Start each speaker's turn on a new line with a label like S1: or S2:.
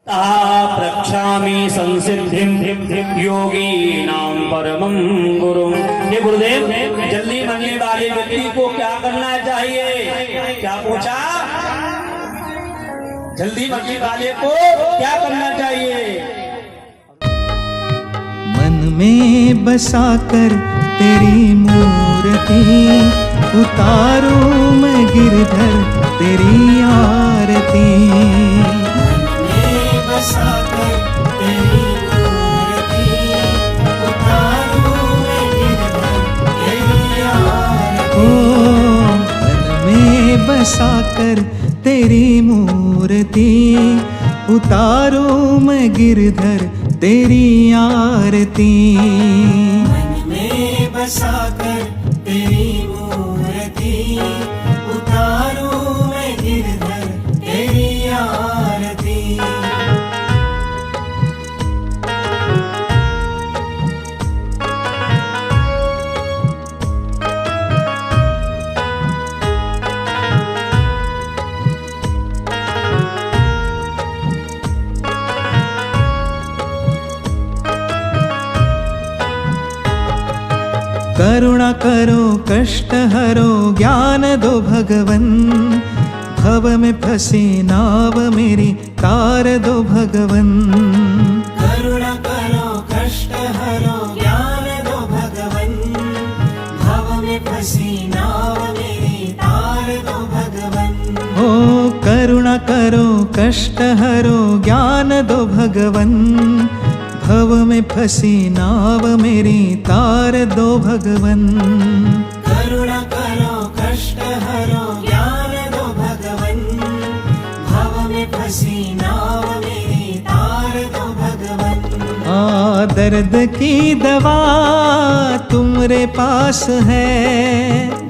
S1: प्रक्षामि संसिद्धिं योगीनां परमं गुरुं। ये गुरुदेव, जल्दी बनने वाले व्यक्ति को क्या करना चाहिए? क्या पूछा? जल्दी बनने वाले को क्या करना चाहिए?
S2: मन में बसाकर तेरी मूर्ति उतारूं मैं गिरधर तेरी आरती। मन में बसाकर तेरी मूर्ति उतारूं मैं गिरधर तेरी आरती। ओ मन में बसाकर तेरी मूर्ति उतारूं मैं गिरधर तेरी आरती। मन में बसाकर तेरी मूर्ति उतारूं मैं गिरधर तेरी आरती। करुणा करो कष्ट हरो ज्ञान दो भगवन। भव में फंसी नाव मेरी तार दो भगवन। करुणा करो कष्ट हरो ज्ञान दो भगवन। भव में फंसी नाव मेरी तार दो भगवन। हो करुणा करो कष्ट हरो ज्ञान दो भगवन। भव में फंसी नाव मेरी तार दो भगवन। करुणा करो कष्ट हरो ज्ञान दो भगवन। भव में फंसी नाव मेरी तार दो भगवन। दर्द की दवा तुम्हारे पास है।